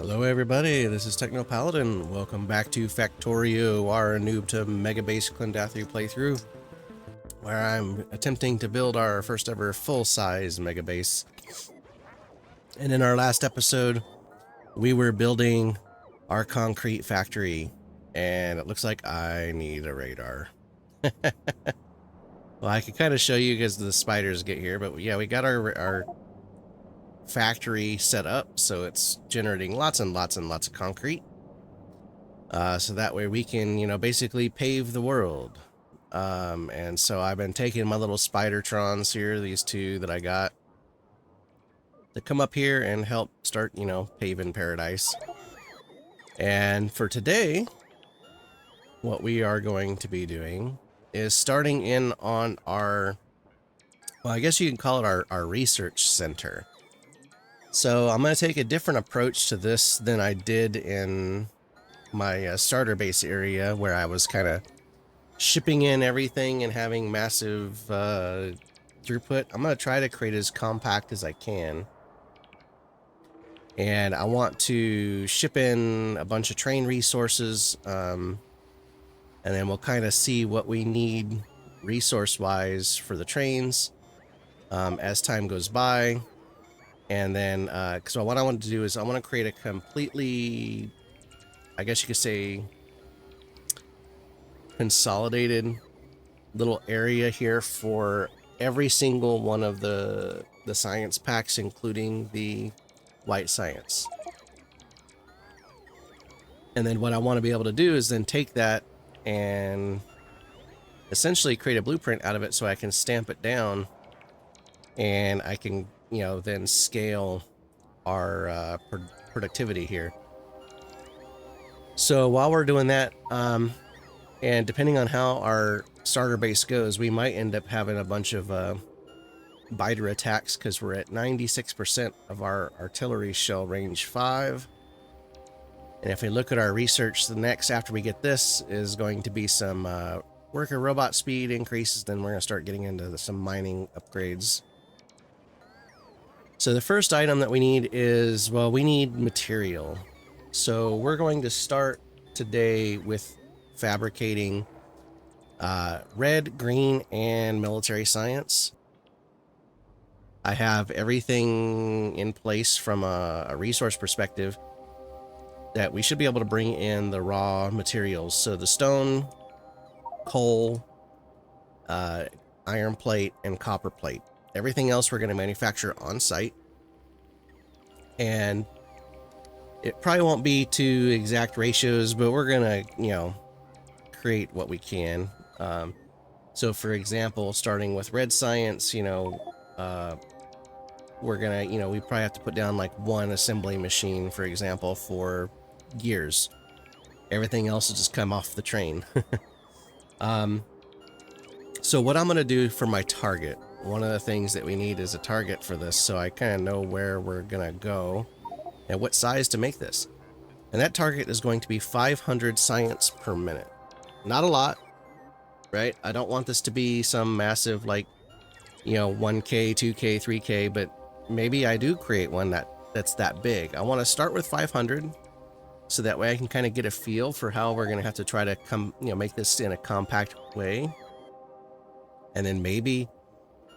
Hello everybody, this is Techno Paladin. Welcome back to Factorio, our Noob to Megabase Klendathu playthrough, where I'm attempting to build our first ever full-size Megabase. And in our last episode, we were building our concrete factory, and it looks like I need a radar. Well, I can kind of show you as the spiders get here, but yeah, we got our factory set up, so it's generating lots and lots and lots of concrete. So that way we can, basically pave the world. And so I've been taking my little Spidertrons here, these two that I got, to come up here and help start, paving paradise. And for today, what we are going to be doing is starting in on our, well, I guess you can call it our research center. So I'm going to take a different approach to this than I did in my starter base area, where I was kind of shipping in everything and having massive throughput. I'm going to try to create as compact as I can. And I want to ship in a bunch of train resources, and then we'll kind of see what we need resource-wise for the trains as time goes by. And then, so what I want to do is I want to create a completely, I guess you could say, consolidated little area here for every single one of the science packs, including the white science. And then what I want to be able to do is then take that and essentially create a blueprint out of it so I can stamp it down, and I can, then scale our productivity here. So while we're doing that, and depending on how our starter base goes, we might end up having a bunch of biter attacks, because we're at 96% of our artillery shell range 5. And if we look at our research, the next after we get this is going to be some worker robot speed increases. Then we're going to start getting into some mining upgrades. So the first item that we need is, well, we need material. So we're going to start today with fabricating red, green, and military science. I have everything in place from a resource perspective that we should be able to bring in the raw materials. So the stone, coal, iron plate, and copper plate. Everything else we're going to manufacture on site. And it probably won't be to exact ratios, but we're going to, create what we can. So for example, starting with red science, we're gonna, we probably have to put down like one assembly machine, for example, for gears. Everything else will just come off the train. So what I'm gonna do for my target, one of the things that we need is a target for this, so I kind of know where we're gonna go and what size to make this. And that target is going to be 500 science per minute. Not a lot, right? I don't want this to be some massive, like, 1K, 2K, 3K, but maybe I do create one that's that big. I want to start with 500, so that way I can kind of get a feel for how we're going to have to try to make this in a compact way. And then maybe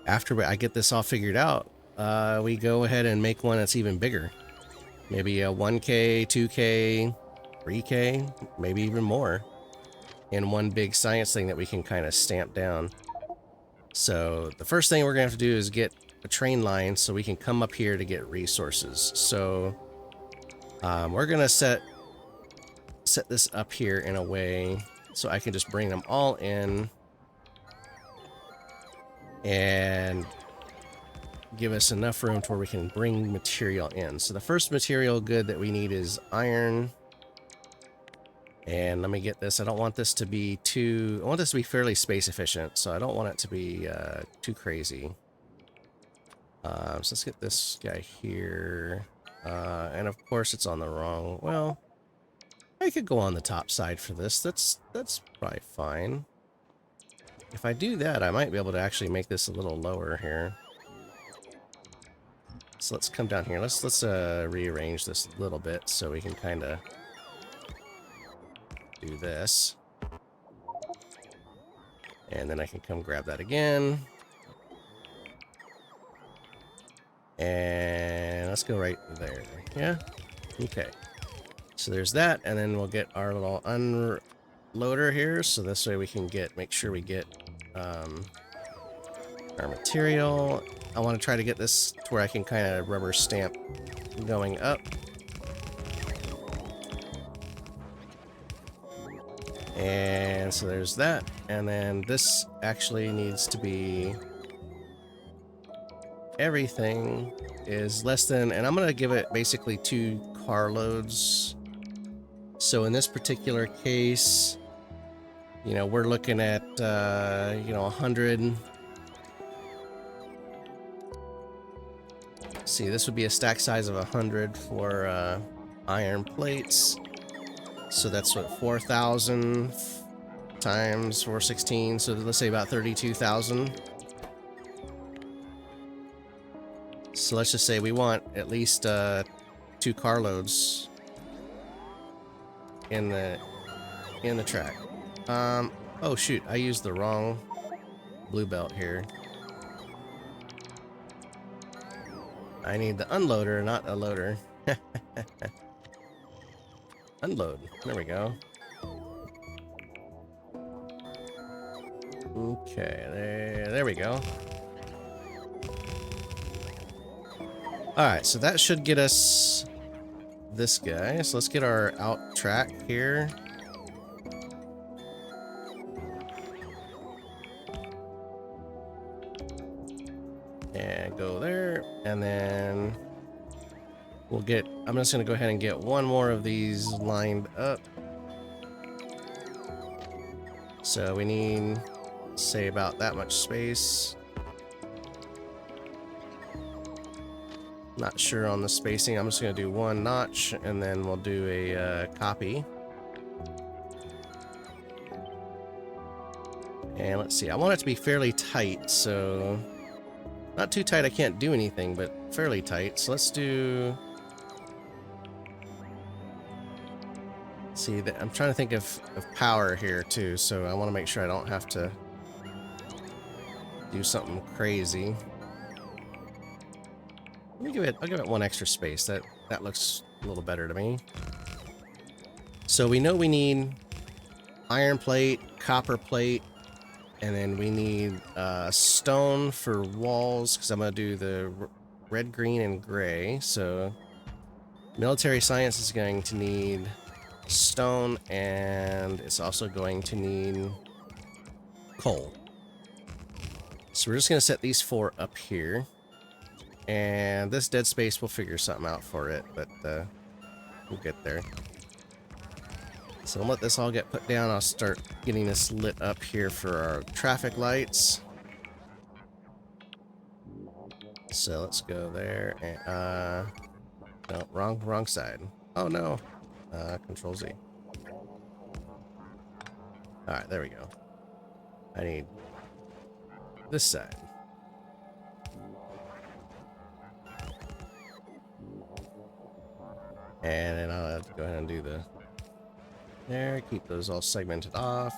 after I get this all figured out, we go ahead and make one that's even bigger. Maybe a 1K, 2K, 3K, maybe even more, in one big science thing that we can kind of stamp down. So the first thing we're gonna have to do is get a train line so we can come up here to get resources. So we're gonna set this up here in a way so I can just bring them all in and give us enough room to where we can bring material in. So the first material good that we need is iron. And let me get this. I don't want this to be too... I want this to be fairly space efficient, so I don't want it to be too crazy. So let's get this guy here. And of course it's on the wrong... Well, I could go on the top side for this. That's probably fine. If I do that, I might be able to actually make this a little lower here. So let's come down here. Let's rearrange this a little bit so we can kind of do this. And then I can come grab that again. And let's go right there. Yeah? Okay. So there's that, and then we'll get our little unloader here, so this way we can make sure we get our material. I want to try to get this to where I can kind of rubber stamp going up. And so there's that, and then this actually needs to be... Everything is less than, and I'm going to give it basically 2 carloads. So in this particular case, you know, we're looking at, you know, 100. See, this would be a stack size of 100 for iron plates. So that's what, 4,000 times 416. So let's say about 32,000. So let's just say we want at least 2 carloads in the track. Oh shoot, I used the wrong blue belt here. I need the unloader, not a loader. Unload. There we go. Okay, there we go. Alright, so that should get us this guy. So let's get our out track here. And go there. And then we'll get... I'm just going to go ahead and get one more of these lined up. So we need, say, about that much space. Not sure on the spacing. I'm just going to do 1 notch, and then we'll do a copy. And let's see. I want it to be fairly tight, so... Not too tight I can't do anything, but fairly tight. So let's do... See, I'm trying to think of power here, too, so I want to make sure I don't have to do something crazy. I'll give it 1 extra space. That looks a little better to me. So we know we need iron plate, copper plate, and then we need stone for walls, because I'm going to do the red, green, and gray. So military science is going to need stone, and it's also going to need coal. So we're just going to set these 4 up here. And this dead space, we'll figure something out for it, but we'll get there. So I'll let this all get put down. I'll start getting this lit up here for our traffic lights. So let's go there. And, no, wrong side. Oh no. Control Z. Alright, there we go. I need this side. And then I'll have to go ahead and do the... There, keep those all segmented off.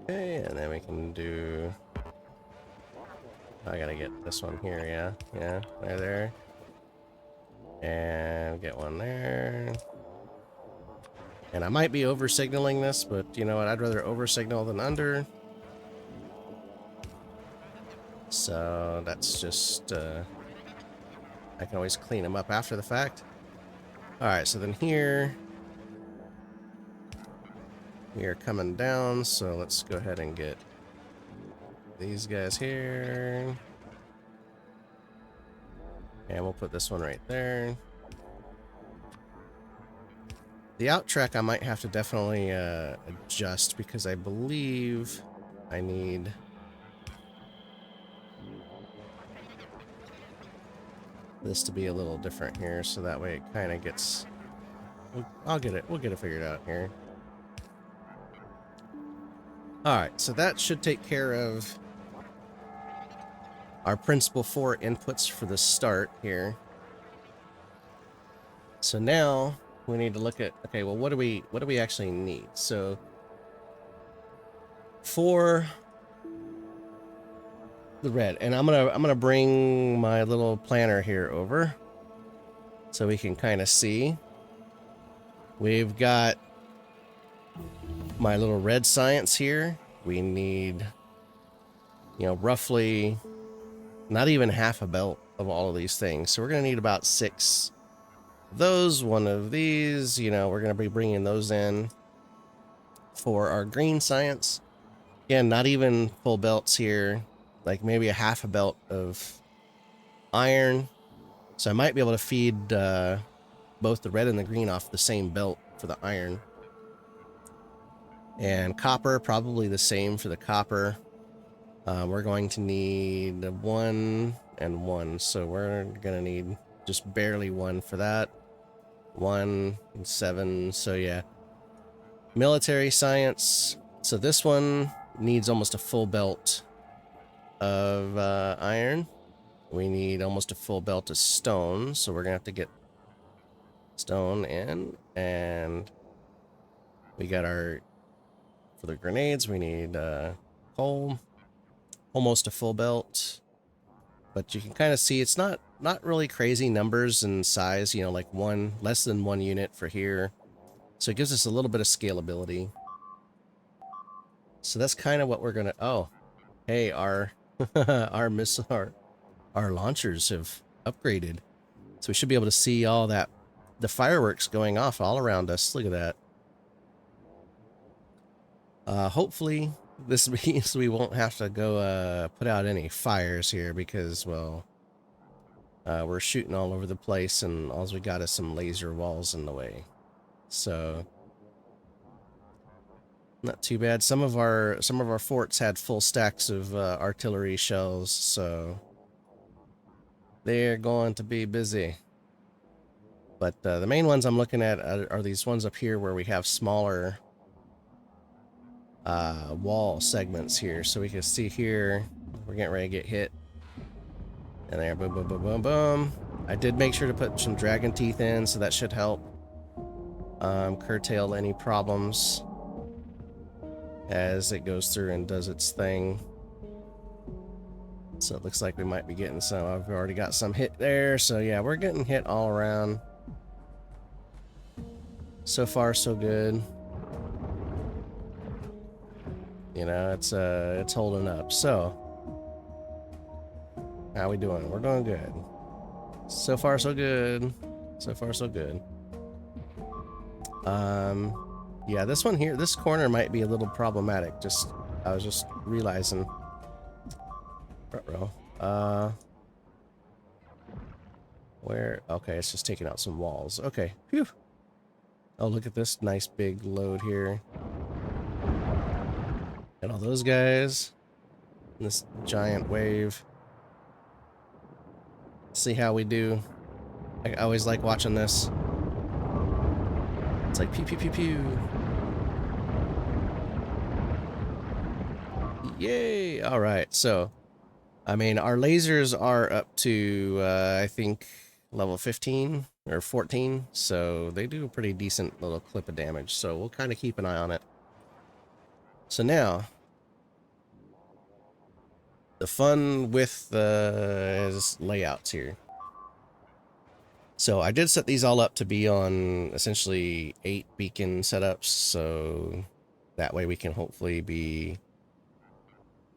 Okay, and then we can do... I gotta get this one here, yeah. Yeah, there. And get one there. And I might be over-signaling this, but you know what? I'd rather over-signal than under. So that's just, I can always clean them up after the fact. Alright, so then here, we are coming down, so let's go ahead and get these guys here. And we'll put this one right there. The out track I might have to definitely adjust, because I believe I need... this to be a little different here, so that way it kind of gets... We'll get it figured out here. Alright, so that should take care of our principal 4 inputs for the start here. So now we need to look at, okay, well, what do we actually need? So for the red, and I'm gonna bring my little planner here over so we can kind of see. We've got my little red science here. We need, you know, roughly not even half a belt of all of these things. So we're gonna need about 6 of those, 1 of these. You know, we're gonna be bringing those in for our green science. Again, not even full belts here, like maybe a half a belt of iron. So I might be able to feed both the red and the green off the same belt for the iron. And copper, probably the same for the copper. We're going to need 1 and 1, so we're gonna need just barely 1 for that. 1 and 7, so yeah. Military science, so this one needs almost a full belt of iron. We need almost a full belt of stone, so we're gonna have to get stone in. And we got our, for the grenades, we need coal, almost a full belt. But you can kind of see it's not really crazy numbers and size, you know, like less than 1 unit for here. So it gives us a little bit of scalability. So that's kind of what we're gonna, oh, hey, our our launchers have upgraded. So we should be able to see all that, the fireworks going off all around us. Look at that. Hopefully this means we won't have to go put out any fires here because, well, we're shooting all over the place and all we got is some laser walls in the way. So not too bad. Some of our forts had full stacks of artillery shells, so they're going to be busy. But the main ones I'm looking at are these ones up here where we have smaller wall segments here. So we can see here, we're getting ready to get hit. And there, boom, boom, boom, boom, boom. I did make sure to put some dragon teeth in, so that should help curtail any problems as it goes through and does its thing. So it looks like we might be getting some. I've already got some hit there, so yeah, we're getting hit all around. So far, so good. You know, it's holding up. So, how we doing? We're doing good. So far, so good. So far, so good. Yeah, this one here, this corner might be a little problematic. I was just realizing. Where? Okay, it's just taking out some walls. Okay, phew. Oh, look at this nice big load here. And all those guys. And this giant wave. See how we do. I always like watching this. It's like pew pew pew pew. Yay! Alright, so I mean, our lasers are up to I think level 15 or 14, so they do a pretty decent little clip of damage, so we'll kind of keep an eye on it. So now, the fun with the layouts here. So I did set these all up to be on essentially 8 beacon setups, so that way we can hopefully be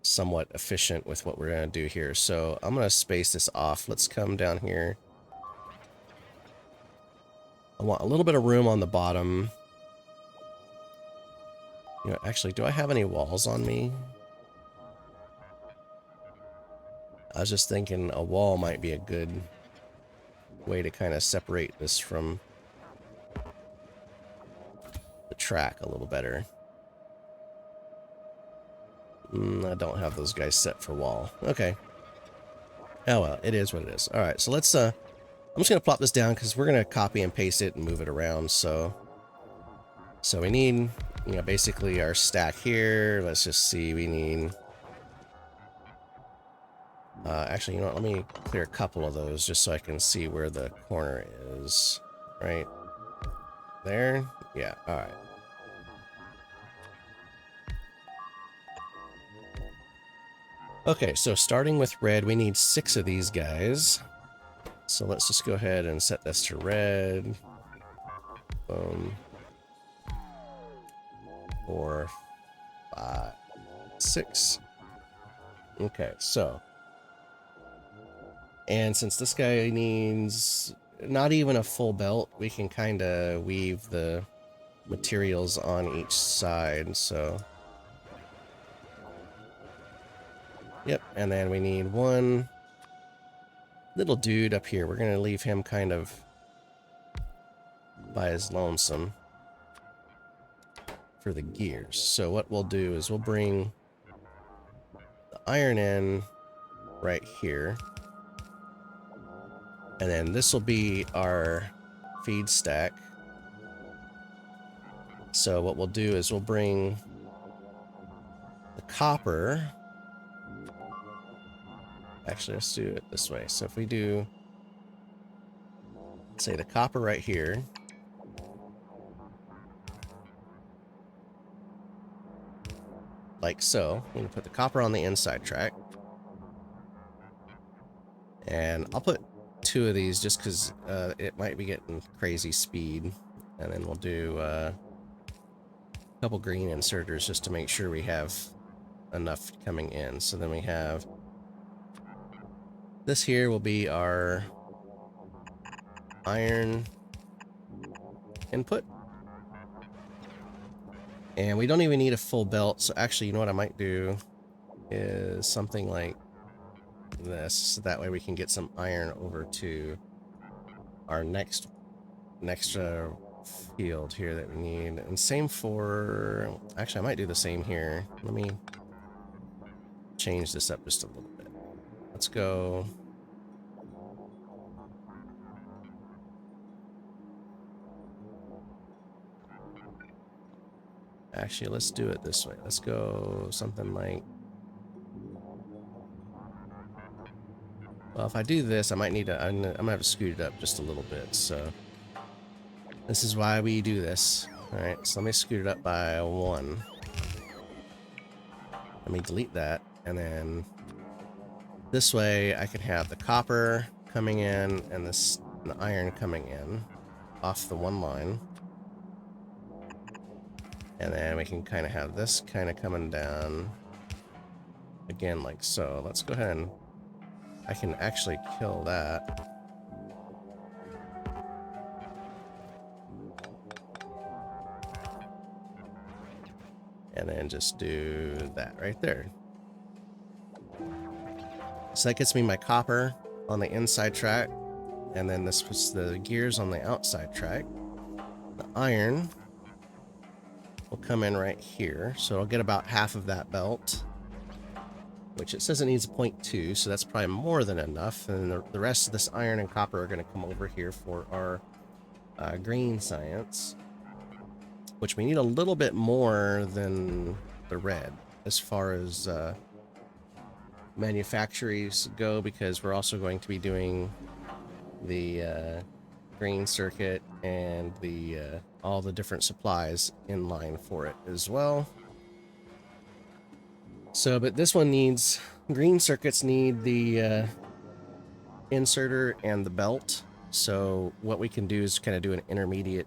somewhat efficient with what we're going to do here. So I'm going to space this off. Let's come down here. I want a little bit of room on the bottom. You know, actually, do I have any walls on me? I was just thinking a wall might be a good way to kind of separate this from the track a little better. I don't have those guys set for wall. Okay. Oh well, it is what it is. Alright, so let's, I'm just going to plop this down because we're going to copy and paste it and move it around, so we need you know, basically our stack here. Let's just see, we need... actually, you know what, let me clear a couple of those just so I can see where the corner is. Right there? Yeah, alright. Okay, so starting with red, we need 6 of these guys. So let's just go ahead and set this to red. Boom. 4, 5, 6. Okay, so. And since this guy needs not even a full belt, we can kind of weave the materials on each side, so. Yep, and then we need one little dude up here. We're going to leave him kind of by his lonesome for the gears. So what we'll do is we'll bring the iron in right here. And then this will be our feed stack. So what we'll do is we'll bring the copper. Actually, let's do it this way. So if we do, say, the copper right here. Like so. We can put the copper on the inside track. And I'll put 2 of these just because it might be getting crazy speed. And then we'll do a couple green inserters just to make sure we have enough coming in. So then we have this here will be our iron input. And we don't even need a full belt. So actually, you know what I might do is something like this. So that way we can get some iron over to our next field here that we need. And same for, actually I might do the same here. Let me change this up just a little bit. Let's go. Actually, let's do it this way. Let's go something like, well, if I do this, I might need to, I'm gonna have to scoot it up just a little bit. So this is why we do this. All right, so let me scoot it up by 1. Let me delete that, and then this way I can have the copper coming in and the iron coming in off the one line. And then we can kind of have this kind of coming down again like so. Let's go ahead and I can actually kill that. And then just do that right there. So that gets me my copper on the inside track. And then this was the gears on the outside track. The iron will come in right here. So I'll get about half of that belt, which it says it needs a 0.2, so that's probably more than enough. And the rest of this iron and copper are going to come over here for our green science, which we need a little bit more than the red as far as manufacturers go, because we're also going to be doing the green circuit and the all the different supplies in line for it as well. So, but this one needs, green circuits need the inserter and the belt. So what we can do is kind of do an intermediate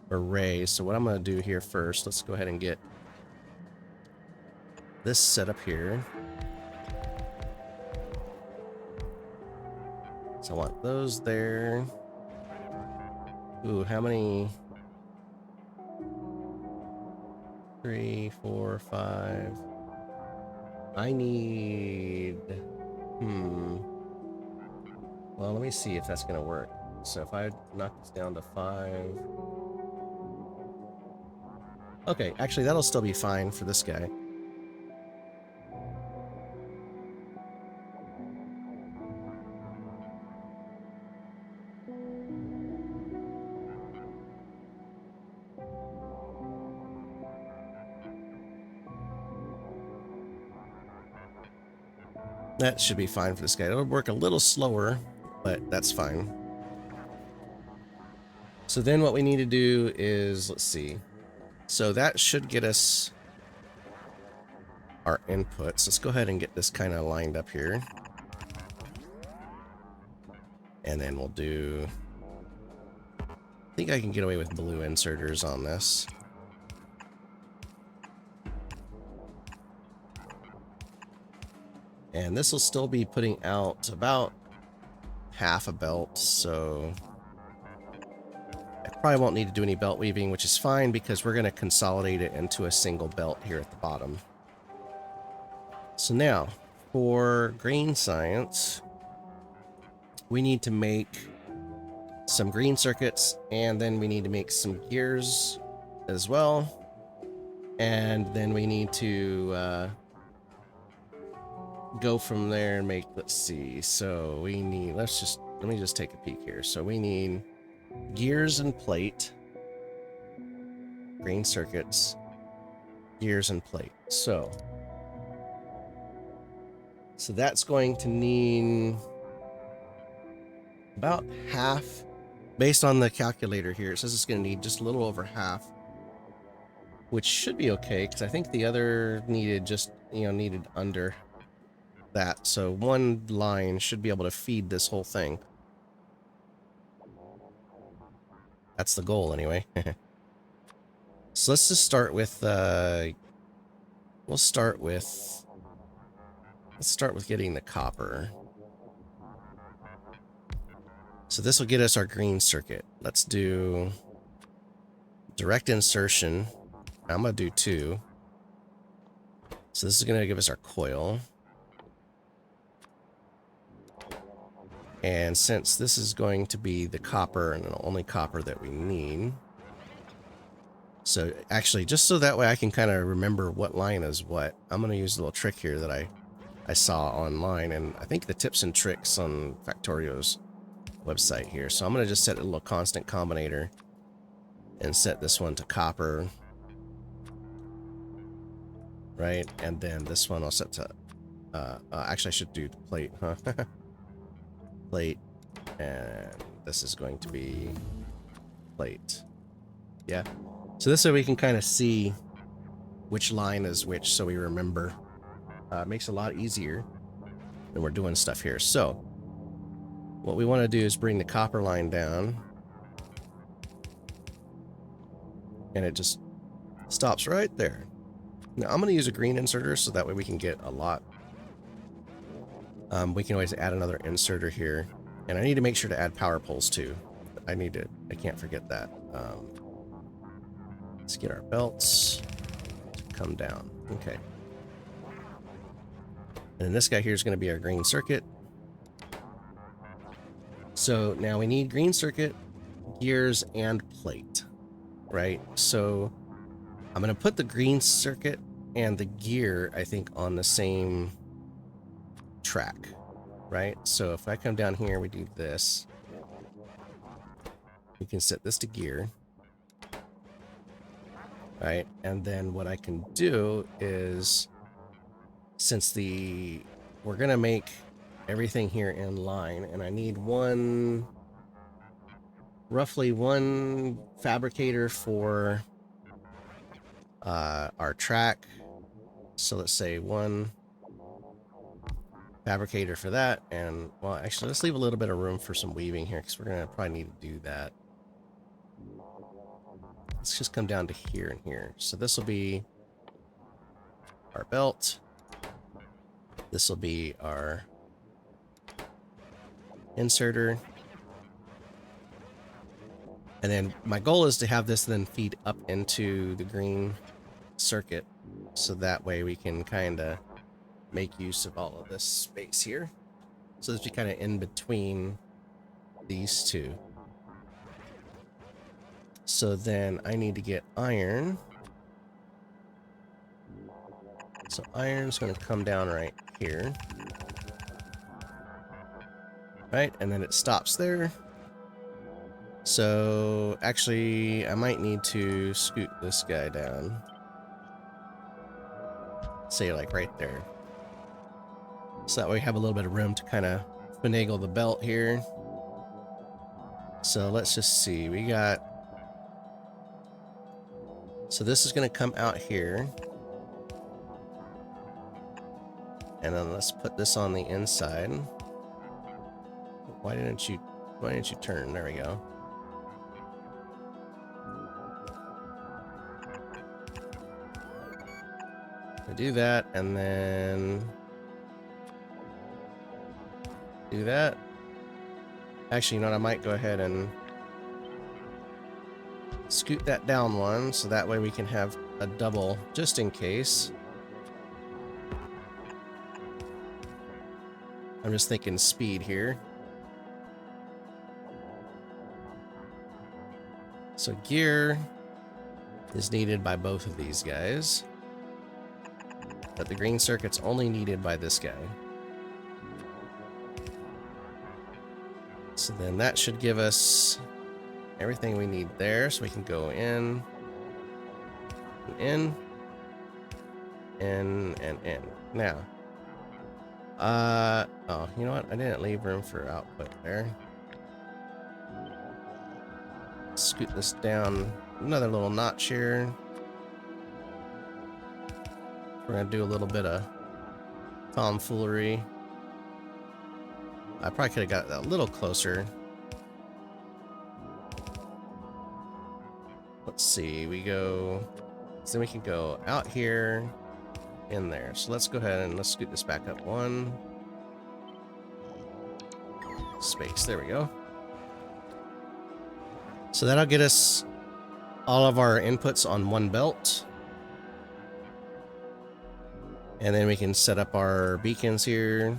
array. So what I'm going to do here first, let's go ahead and get this set up here. So I want those there. Ooh, how many? 3, 4, 5. I need... Well, let me see if that's going to work. So if I knock this down to 5... Okay, actually that'll still be fine for this guy. That should be fine for this guy. It'll work a little slower, but that's fine. So then what we need to do is, let's see. So that should get us our inputs. Let's go ahead and get this kind of lined up here. And then we'll do... I think I can get away with blue inserters on this. And this will still be putting out about half a belt, so I probably won't need to do any belt weaving, which is fine because we're going to consolidate it into a single belt here at the bottom. So now, for grain science, we need to make some green circuits, and then we need to make some gears as well. And then we need to go from there and make, let's see, so we need, let me just take a peek here. So we need gears and plate, green circuits, gears and plate. So that's going to need about half, based on the calculator here. It says it's going to need just a little over half, which should be okay, because I think the other needed just, needed under that. So one line should be able to feed this whole thing. That's the goal anyway. So let's just start with, let's start with getting the copper. So this will get us our green circuit. Let's do direct insertion. I'm going to do 2. So this is going to give us our coil. And since this is going to be the copper and the only copper that we need, so actually, just so that way I can kind of remember what line is what, I'm going to use a little trick here that I saw online, and I think the tips and tricks on Factorio's website here. So I'm going to just set a little constant combinator and set this one to copper, right? And then this one I'll set to, actually I should do plate, huh? Plate, and this is going to be plate. Yeah. So this way we can kind of see which line is which, so we remember. It makes it a lot easier when we're doing stuff here. So what we want to do is bring the copper line down, and it just stops right there. Now I'm going to use a green inserter so that way we can get a lot. We can always add another inserter here, and I need to make sure to add power poles too. I can't forget that. Let's get our belts to come down. Okay. And this guy here is going to be our green circuit. So now we need green circuit, gears, and plate, right? So I'm going to put the green circuit and the gear, I think, on the same track, right? So if I come down here, we do this. We can set this to gear, right? And then what I can do is, since we're gonna make everything here in line, and I need roughly one fabricator for our track. So let's say one fabricator for that, and well, actually let's leave a little bit of room for some weaving here, because we're gonna probably need to do that. Let's just come down to here and here. So this will be our belt. This will be our inserter. And then my goal is to have this then feed up into the green circuit, so that way we can kind of make use of all of this space here. So this be kind of in between these two. So then I need to get iron. So iron's going to come down right here. Right, and then it stops there. So actually I might need to scoot this guy down. Say like right there. So that way we have a little bit of room to kind of finagle the belt here. So let's just see. We got... So this is going to come out here. And then let's put this on the inside. Why didn't you turn? There we go. So do that, and then do that. Actually, you know what? I might go ahead and scoot that down one, so that way we can have a double, just in case. I'm just thinking speed here. So gear is needed by both of these guys. But the green circuit's only needed by this guy. So then that should give us everything we need there, so we can go in, and in. Now, oh, you know what? I didn't leave room for output there. Scoot this down another little notch here. We're gonna do a little bit of tomfoolery. I probably could have got that a little closer. Let's see, we go, so then we can go out here, in there. So let's go ahead and let's scoot this back up one space. There we go. So that'll get us all of our inputs on one belt. And then we can set up our beacons here.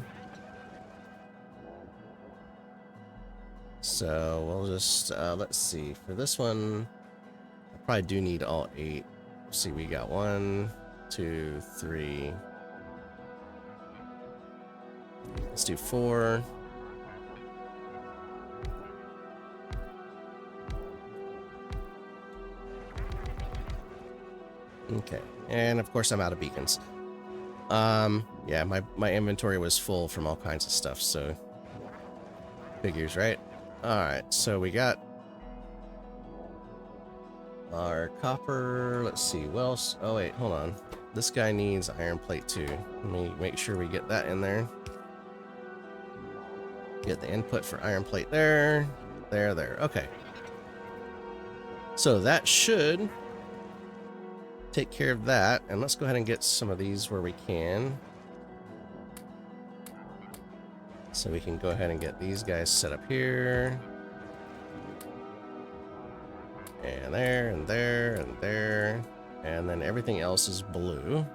So we'll just, let's see, for this one, I probably do need all 8. Let's see, we got 1, 2, 3. Let's do 4. Okay, and of course I'm out of beacons. Yeah, my inventory was full from all kinds of stuff, so figures, right? Alright, so we got our copper. Let's see, well, oh wait, hold on. This guy needs iron plate too. Let me make sure we get that in there. Get the input for iron plate there. There. Okay. So that should take care of that. And let's go ahead and get some of these where we can. So we can go ahead and get these guys set up here. And there, and there, and there. And then everything else is blue.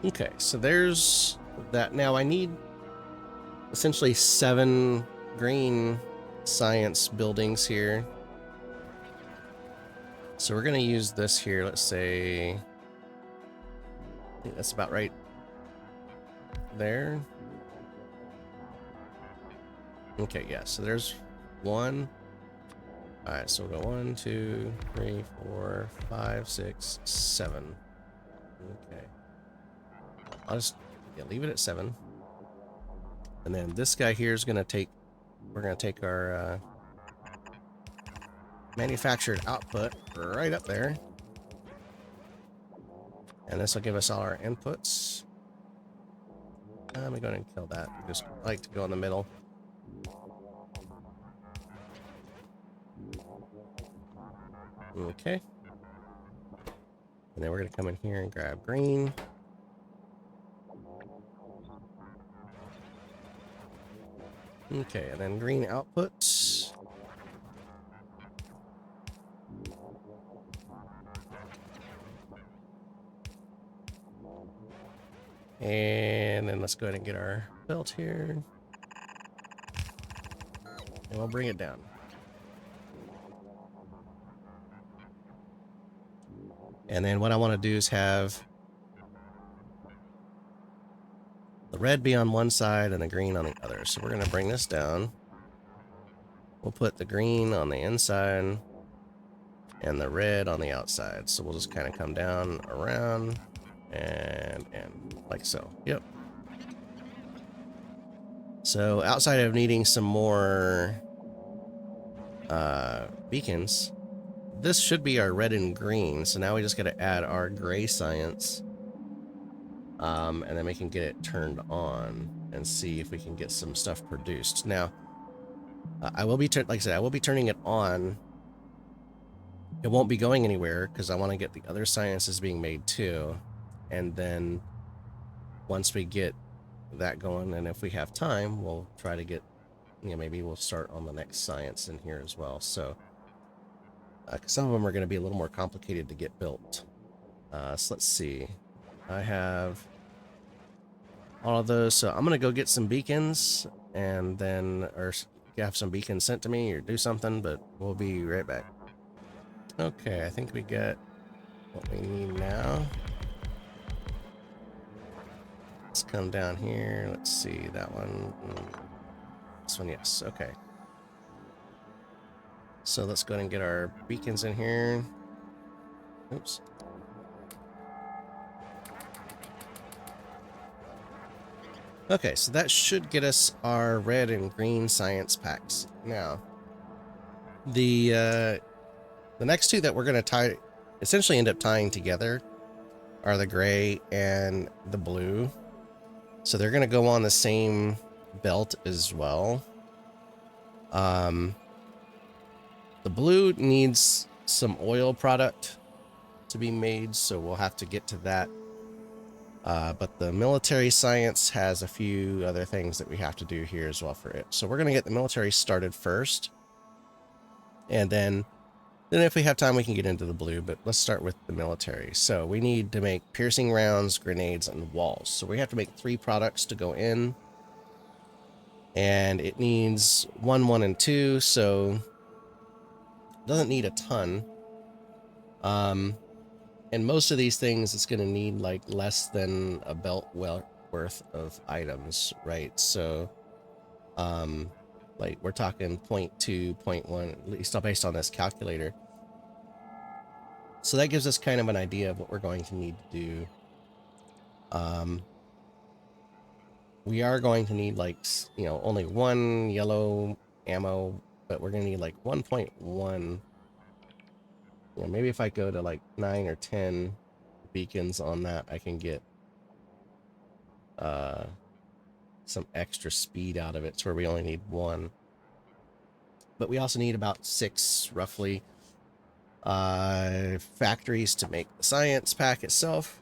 Okay, so there's that. Now I need essentially 7 green science buildings here. So we're going to use this here. Let's say, I think that's about right there. Okay, yeah, so there's 1. All right, so we'll go 1, 2, 3, 4, 5, 6, 7. Okay. I'll just leave it at 7. And then this guy here is going to take, we're going to take our manufactured output right up there. And this will give us all our inputs. Let me go ahead and kill that. I just like to go in the middle. Okay. And then we're going to come in here and grab green. Okay, and then green outputs. And then let's go ahead and get our belt here. And we'll bring it down. And then what I want to do is have the red be on one side and the green on the other. So we're going to bring this down. We'll put the green on the inside and the red on the outside. So we'll just kind of come down around and like so. Yep. So outside of needing some more beacons, this should be our red and green. So now we just got to add our gray science. And then we can get it turned on and see if we can get some stuff produced. Now, I will be, like I said, I will be turning it on. It won't be going anywhere because I want to get the other sciences being made too. And then once we get that going, and if we have time, we'll try to get, you know, maybe we'll start on the next science in here as well. So, some of them are going to be a little more complicated to get built. So let's see. I have all of those, so I'm gonna go get some beacons and then, or have some beacons sent to me or do something, but we'll be right back. Okay, I think we got what we need now. Let's come down here. Let's see that one. This one, yes. Okay. So let's go ahead and get our beacons in here. Oops. Okay, so that should get us our red and green science packs. Now, the next two that we're going to essentially end up tying together are the gray and the blue. So they're going to go on the same belt as well. The blue needs some oil product to be made, so we'll have to get to that. But the military science has a few other things that we have to do here as well for it. So we're going to get the military started first. And then if we have time, we can get into the blue. But let's start with the military. So we need to make piercing rounds, grenades, and walls. So we have to make 3 products to go in. And it needs 1, 1, and 2. So it doesn't need a ton. And most of these things, it's going to need like less than a belt worth of items, right? So, like we're talking 0.2, 0.1, at least based on this calculator. So that gives us kind of an idea of what we're going to need to do. We are going to need like, you know, only 1 yellow ammo, but we're going to need like 1.1. You know, maybe if I go to like 9 or 10 beacons on that, I can get some extra speed out of it. It's where we only need 1. But we also need about 6, roughly, factories to make the science pack itself.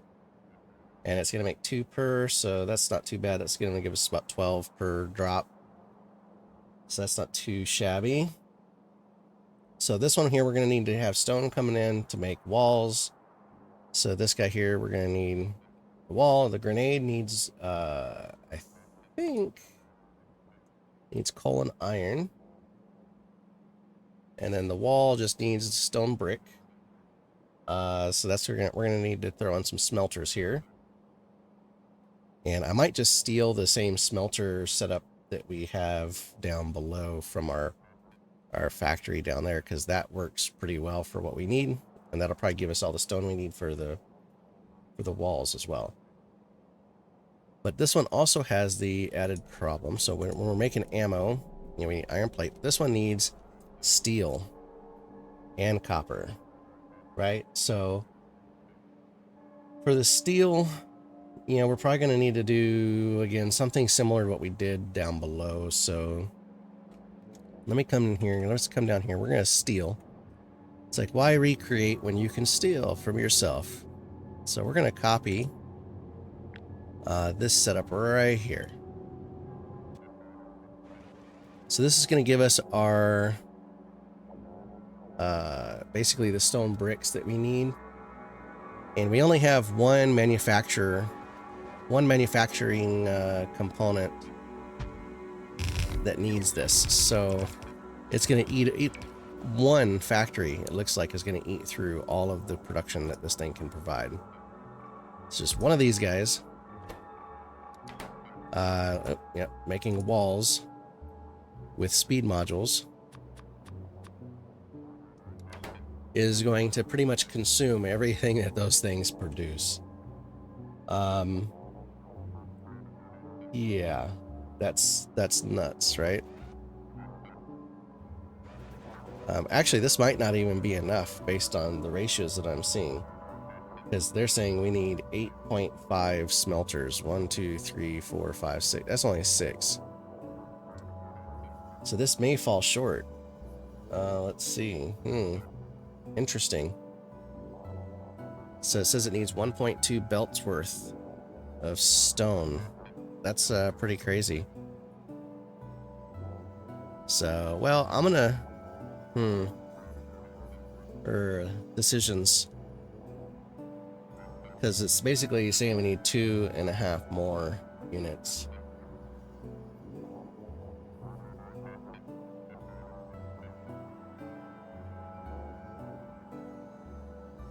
And it's going to make 2 per, so that's not too bad. That's going to give us about 12 per drop. So that's not too shabby. So this one here, we're going to need to have stone coming in to make walls. So this guy here, we're going to need the wall. The grenade needs, I think, needs coal and iron. And then the wall just needs stone brick. So that's we're going to need to throw in some smelters here. And I might just steal the same smelter setup that we have down below from our factory down there, because that works pretty well for what we need, and that'll probably give us all the stone we need for the walls as well. But this one also has the added problem. So when we're making ammo, you know, we need iron plate. This one needs steel and copper, right? So for the steel, you know, we're probably going to need to do, again, something similar to what we did down below. So let me come in here. Let's come down here. We're going to steal. It's like, why recreate when you can steal from yourself? So we're going to copy this setup right here. So this is going to give us our, basically the stone bricks that we need. And we only have one manufacturing component that needs this. So it's going to eat one factory, it looks like, is going to eat through all of the production that this thing can provide. It's just one of these guys. Yep, making walls with speed modules is going to pretty much consume everything that those things produce. Yeah, that's nuts, right? Actually, this might not even be enough based on the ratios that I'm seeing, because they're saying we need 8.5 smelters. 1, 2, 3, 4, 5, 6. That's only 6. So this may fall short. Let's see. Interesting. So it says it needs 1.2 belts worth of stone. That's pretty crazy. So, well, I'm gonna decisions, because it's basically saying we need 2.5 more units.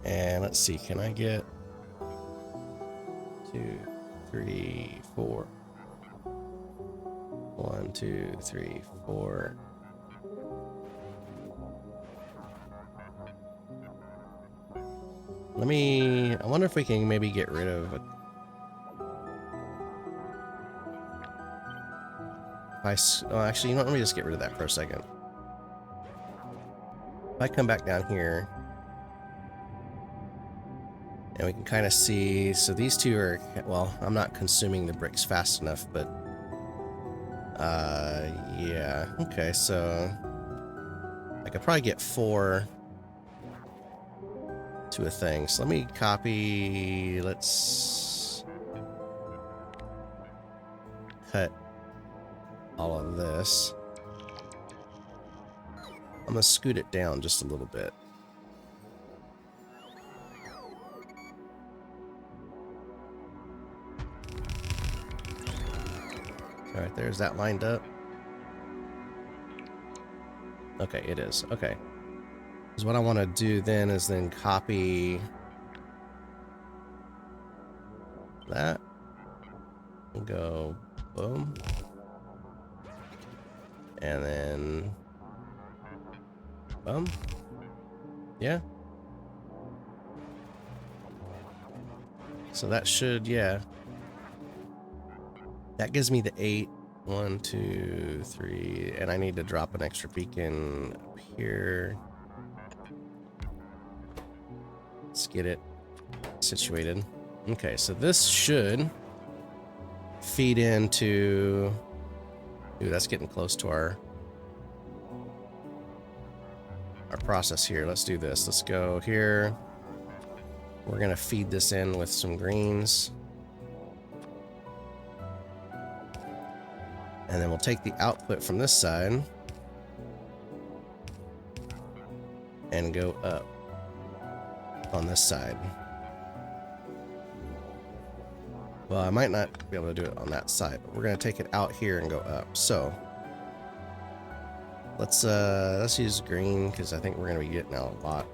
And let's see, can I get 2, 3, 4? 1, 2, 3, 4. I wonder if we can maybe get rid of actually, you know what, let me just get rid of that for a second. If I come back down here, and we can kind of see, so these two are, well, I'm not consuming the bricks fast enough, but yeah, okay, so I could probably get 4 to a thing. So let me copy, let's cut all of this. I'm gonna scoot it down just a little bit. All right, there's that lined up. Okay, it is. Okay. Because what I want to do then is then copy that and go boom. And then boom. Yeah. So that should, yeah. That gives me the 8. 1, 2, 3, and I need to drop an extra beacon up here. Let's get it situated. Okay, so this should feed into... Ooh, that's getting close to our process here. Let's do this. Let's go here. We're gonna feed this in with some greens. And then we'll take the output from this side and go up on this side. Well, I might not be able to do it on that side, but we're going to take it out here and go up. So let's use green, because I think we're going to be getting out a lot.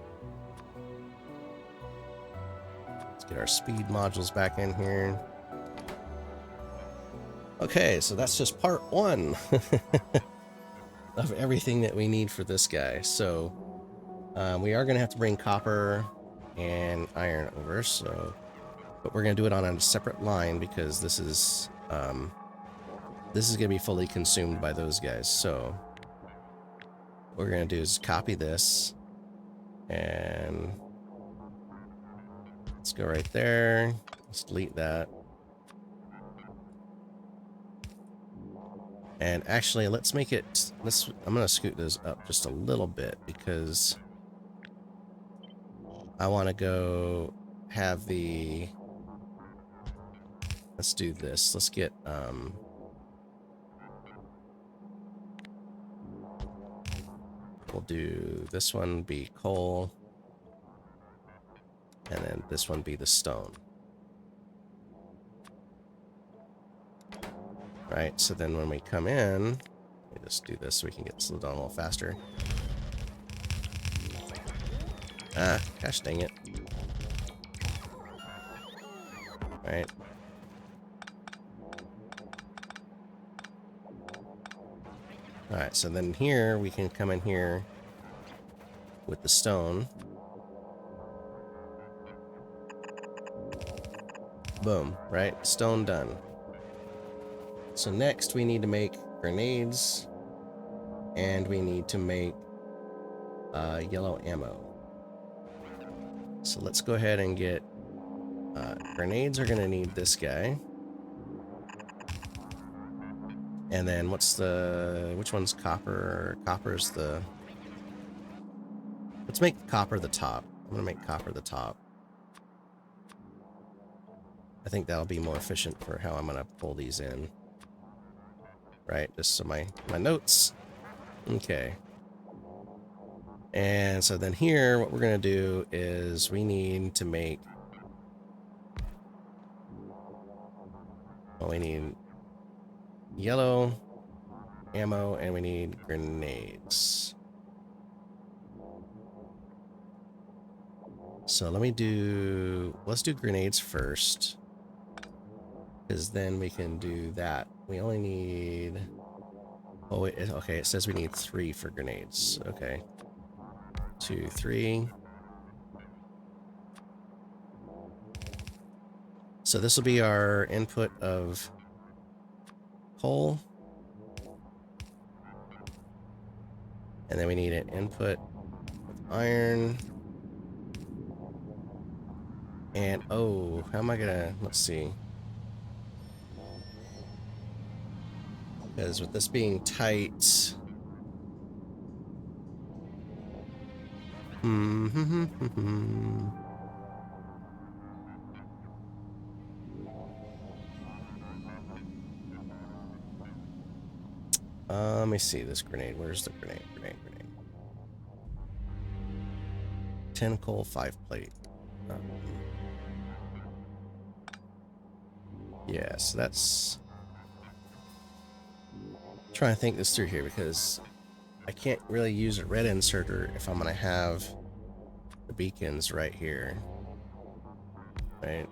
Let's get our speed modules back in here. Okay, so that's just part 1 of everything that we need for this guy. So we are going to have to bring copper and iron over, so, but we're going to do it on a separate line, because this is going to be fully consumed by those guys. So what we're going to do is copy this, and let's go right there. Let's delete that. And actually, let's make it, I'm going to scoot those up just a little bit, because I want to go have the, let's do this. Let's get, we'll do this one be coal, and then this one be the stone. Right, so then when we come in, let me just do this so we can get slowed down a little faster. Ah, gosh dang it. Alright. Alright, so then here, we can come in here with the stone. Boom, right? Stone done. So next we need to make grenades, and we need to make yellow ammo. So let's go ahead and get grenades are gonna need this guy. And then which one's copper? Copper's the, let's make copper the top. I'm gonna make copper the top. I think that'll be more efficient for how I'm gonna pull these in. Right, just so my notes. Okay. And so then here, what we're gonna do is we need to make, well, we need yellow ammo and we need grenades. So let's do grenades first, because then we can do that. We only need, oh wait, okay, it says we need 3 for grenades. Okay, 2, 3. So this will be our input of coal. And then we need an input of iron. And, oh, how am I gonna, let's see. Because with this being tight... let me see this grenade. Where's the grenade? Grenade. 10 coal, 5 plate. Yeah, so that's... trying to think this through here, because I can't really use a red inserter if I'm gonna have the beacons right here. Right?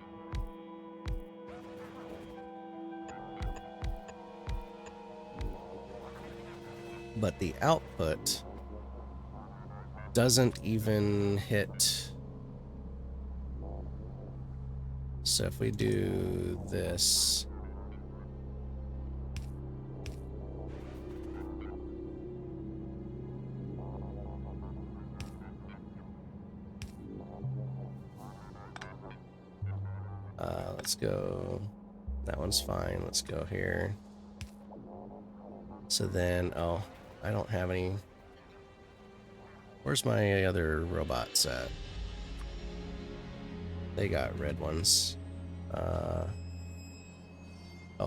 But the output doesn't even hit. So if we do this, let's go, that one's fine. Let's go here. So then, oh, I don't have any. Where's my other robots at? They got red ones. Oh,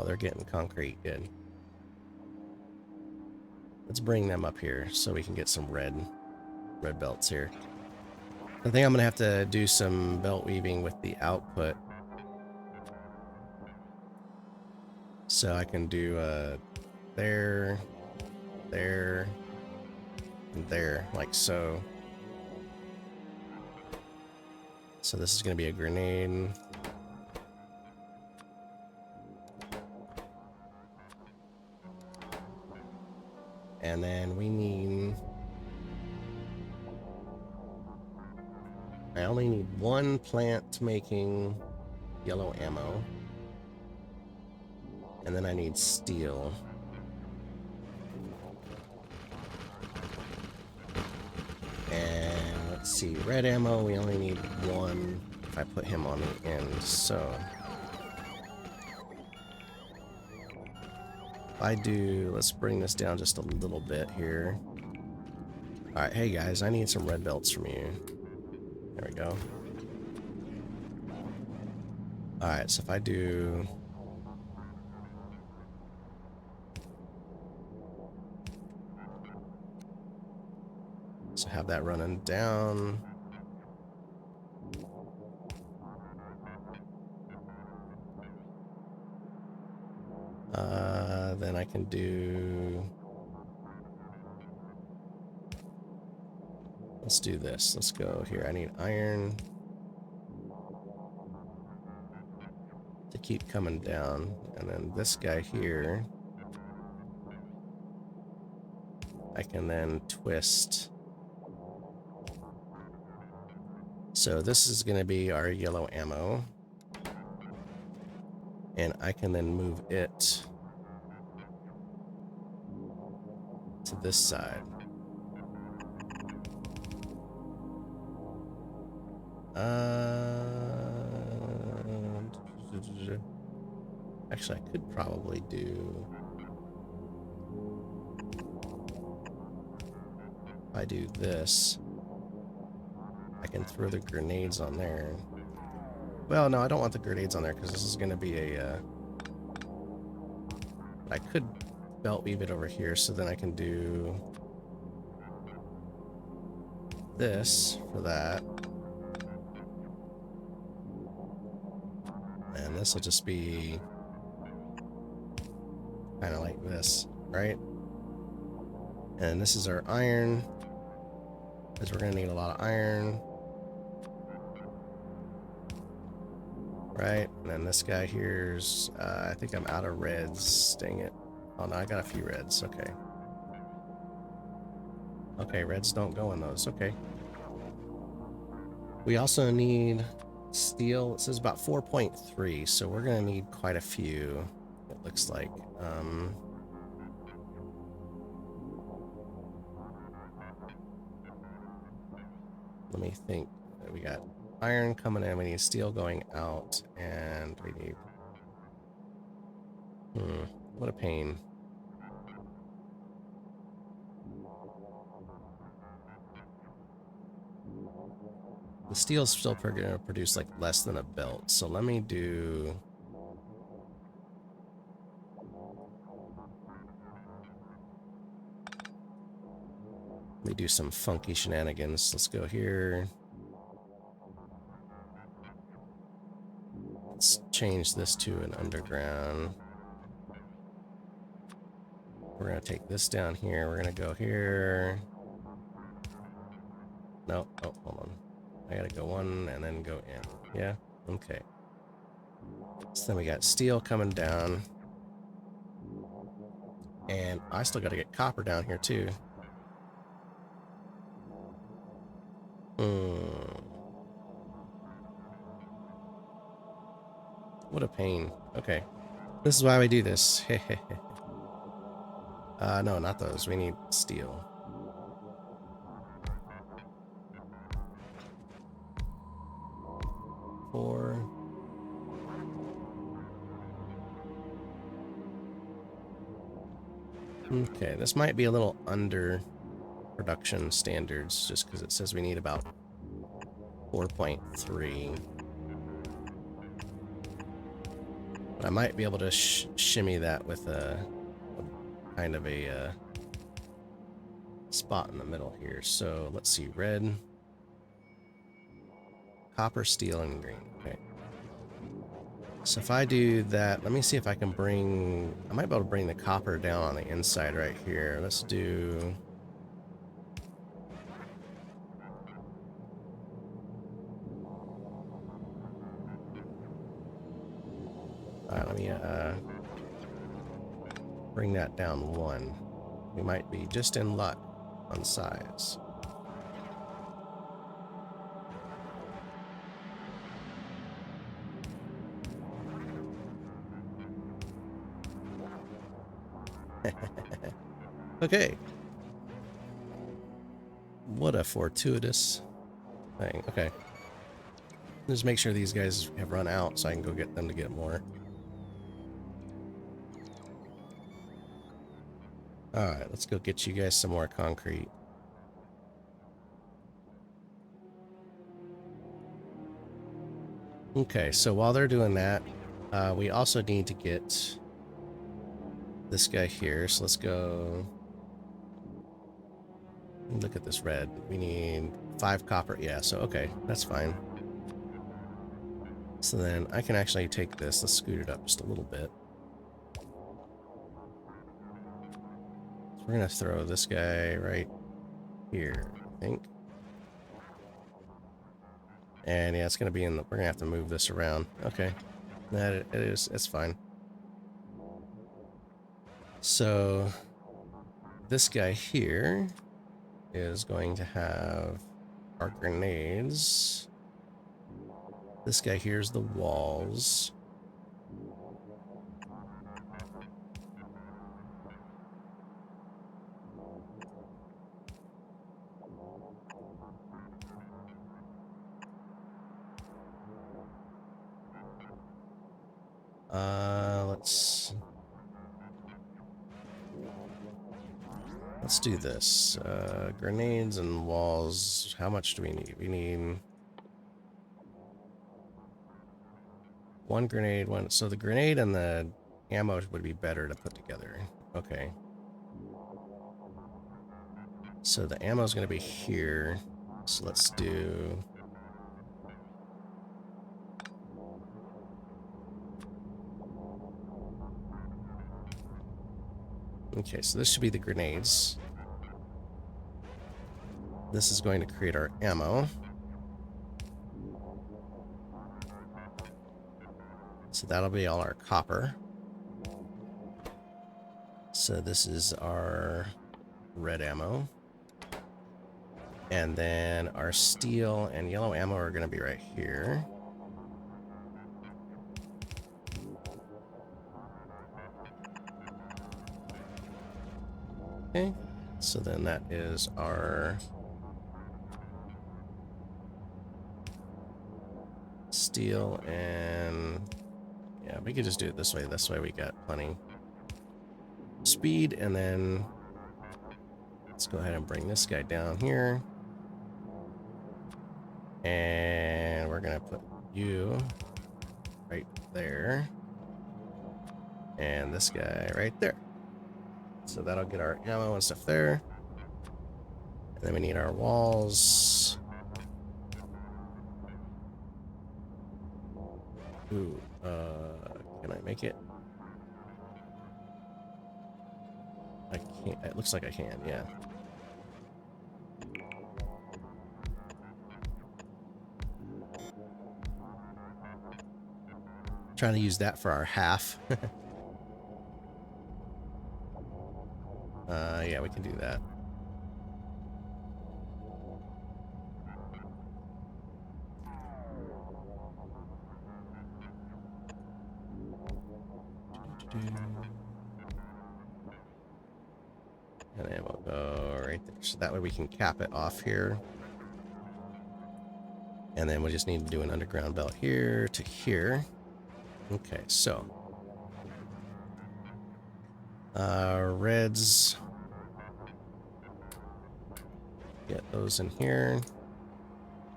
they're getting concrete. Good. Let's bring them up here so we can get some red belts here. I think I'm gonna have to do some belt weaving with the output, so I can do there, and there, like so. So this is gonna be a grenade. And then we need... I only need 1 plant making yellow ammo. And then I need steel. And let's see, red ammo, we only need 1 if I put him on the end, so... I do, let's bring this down just a little bit here. Alright, hey guys, I need some red belts from you. There we go. Alright, so if I do... so have that running down. Then I can do... Let's do this. Let's go here. I need iron to keep coming down. And then this guy here, I can then twist. So this is going to be our yellow ammo. And I can then move it to this side. Actually, I could probably do... If I do this, I can throw the grenades on there. Well, no, I don't want the grenades on there because this is going to be a... I could belt weave it over here so then I can do this for that. And this will just be kind of like this, right? And this is our iron, because we're going to need a lot of iron. Right, and then this guy here's, I think I'm out of reds, dang it. Oh no, I got a few reds, okay. Okay, reds don't go in those, okay. We also need steel, it says about 4.3, so we're gonna need quite a few, it looks like. Let me think, we got iron coming in, we need steel going out, and we need... what a pain. The steel's still going to produce like less than a belt, so let me do... Let me do some funky shenanigans. Let's go here. Let's change this to an underground. We're going to take this down here. We're going to go here. No, oh, hold on. I got to go one and then go in. Yeah? Okay. So then we got steel coming down. And I still got to get copper down here too. What a pain. Okay. This is why we do this. No, not those. We need steel. Four. Okay, this might be a little under production standards just because it says we need about 4.3. But I might be able to shimmy that with a kind of a spot in the middle here. So let's see, red, copper, steel, and green. Okay. So if I do that, let me see if I can bring... I might be able to bring the copper down on the inside right here. Let's do... Alright, let me bring that down one. We might be just in luck on size. Okay. What a fortuitous thing. Okay. Just make sure these guys have run out so I can go get them to get more. Alright, let's go get you guys some more concrete. Okay, so while they're doing that, we also need to get this guy here. So let's go... Look at this red. We need 5 copper. Yeah, so okay, that's fine. So then I can actually take this. Let's scoot it up just a little bit. So we're going to throw this guy right here, I think. And yeah, it's gonna be in the, we're gonna have to move this around. Okay. That it is, it's fine. So this guy here is going to have our grenades. This guy here's the walls. Let's do this. Grenades and walls. How much do we need? We need one grenade, one. So the grenade and the ammo would be better to put together. Okay. So the ammo is going to be here. So let's do. Okay, so this should be the grenades. This is going to create our ammo. So that'll be all our copper. So this is our red ammo. And then our steel and yellow ammo are going to be right here. Okay, so then that is our steel, and yeah, we could just do it this way. This way we got plenty speed, and then let's go ahead and bring this guy down here. And we're gonna put you right there. And this guy right there. So that'll get our ammo and stuff there. And then we need our walls. Ooh, can I make it? I can't. It looks like I can, yeah. Trying to use that for our half. Yeah, we can do that. And then we'll go right there. So that way we can cap it off here. And then we just need to do an underground belt here to here. Okay, so reds, get those in here.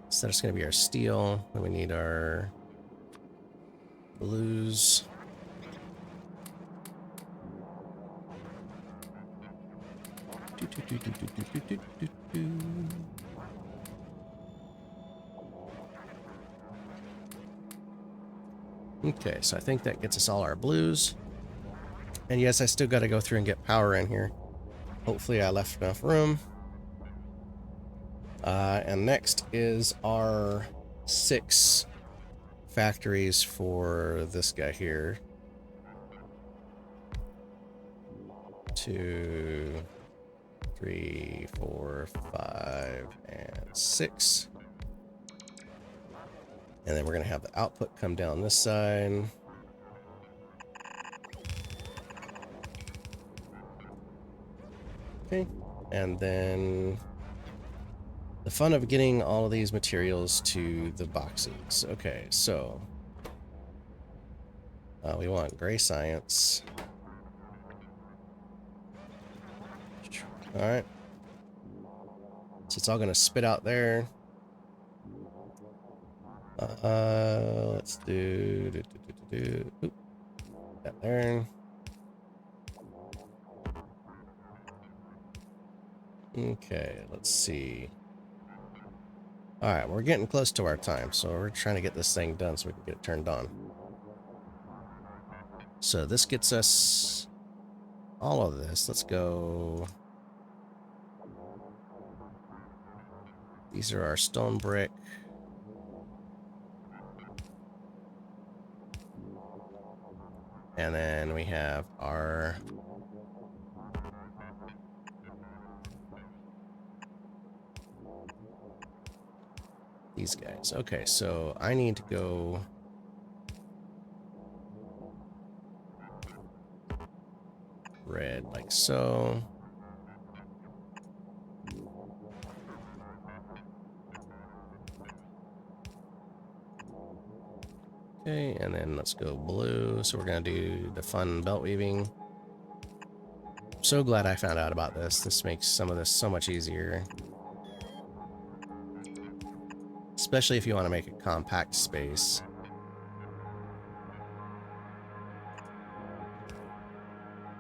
So that's going to be our steel. Then we need our blues. Okay, so I think that gets us all our blues. And yes, I still got to go through and get power in here. Hopefully I left enough room. And next is our 6 factories for this guy here. 2, 3, 4, 5, and 6. And then we're going to have the output come down this side. Okay, and then the fun of getting all of these materials to the boxes. Okay, so we want gray science. All right. So it's all going to spit out there. Let's do Oop, that there. Okay, let's see. All right, we're getting close to our time, so we're trying to get this thing done so we can get it turned on. So this gets us all of this. Let's go. These are our stone brick. And then we have our these guys. Okay, so I need to go red like so. Okay, and then let's go blue. So we're gonna do the fun belt weaving. I'm so glad I found out about this. This makes some of this so much easier. Especially if you want to make a compact space.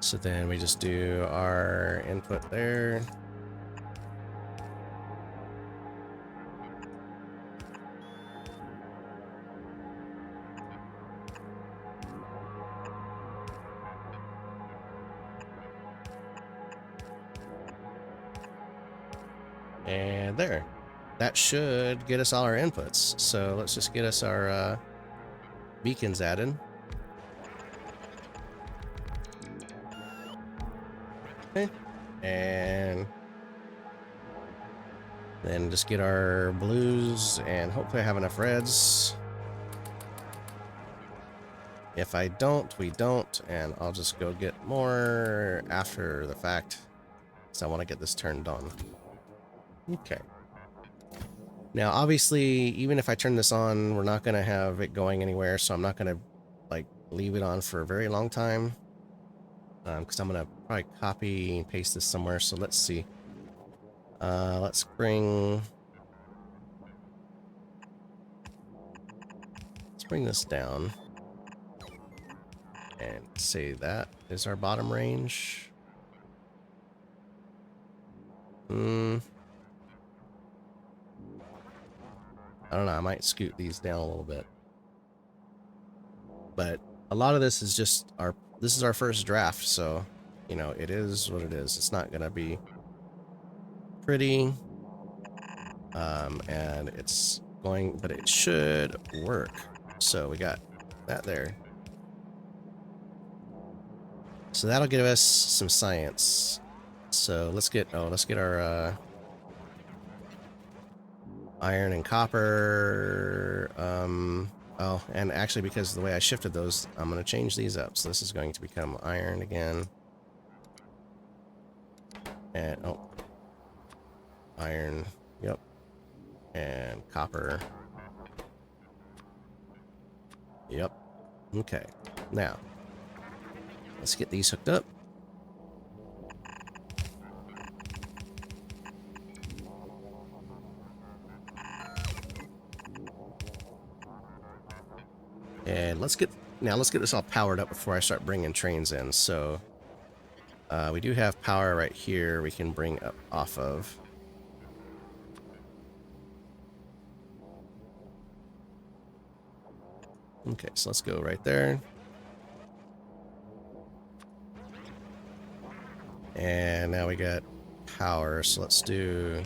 So then we just do our input there. And there. That should get us all our inputs. So let's just get us our beacons added. Okay. And then just get our blues and hopefully I have enough reds. If I don't, we don't, and I'll just go get more after the fact. So I want to get this turned on. Okay. Now, obviously, even if I turn this on, we're not going to have it going anywhere, so I'm not going to, like, leave it on for a very long time. Because I'm going to probably copy and paste this somewhere, so let's see. Let's bring this down. And say that is our bottom range. I don't know, I might scoot these down a little bit. But a lot of this is just this is our first draft, so, you know, it is what it is. It's not gonna be pretty. And it's going, but it should work. So we got that there. So that'll give us some science. So let's get our iron and copper. Oh, and actually, because of the way I shifted those, I'm going to change these up. So this is going to become iron again. And, oh. Iron. Yep. And copper. Yep. Okay. Now, let's get these hooked up. And let's get this all powered up before I start bringing trains in. So we do have power right here we can bring up off of. Okay, so let's go right there. And now we got power, so let's do...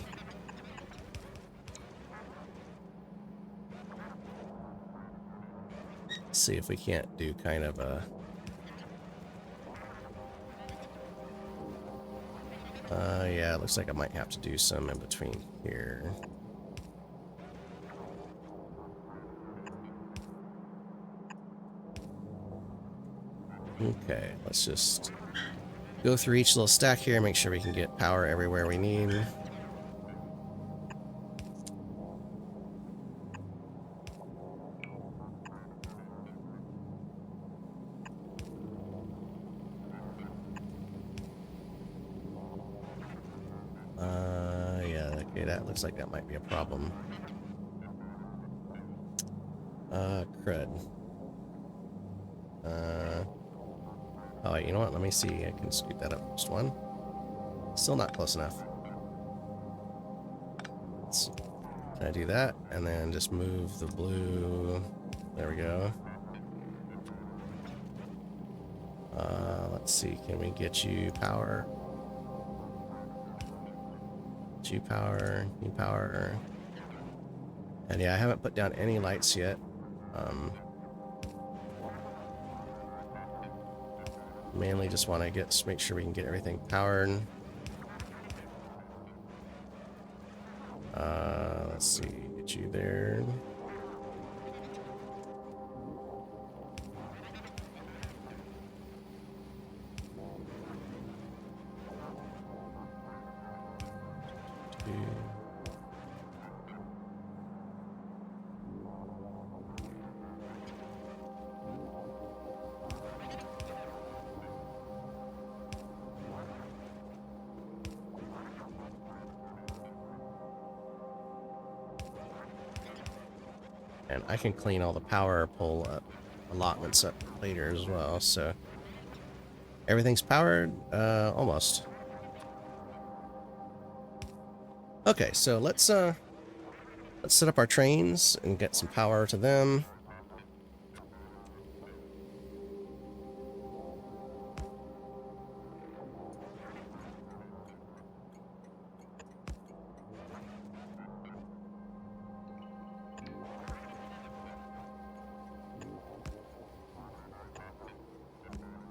Let's see if we can't do kind of a... yeah, it looks like I might have to do some in between here. Okay, let's just go through each little stack here, make sure we can get power everywhere we need. Yeah, okay, that looks like that might be a problem. Crud. Oh, wait, you know what? Let me see. I can scoot that up just one. Still not close enough. Can I do that? And then just move the blue. There we go. Let's see. Can we get you power? Get you power. You power. And yeah, I haven't put down any lights yet. Mainly just want to make sure we can get everything powered. Let's see, get you there. And I can clean all the power pole allotments up later as well, so everything's powered, almost. Okay, so let's set up our trains and get some power to them.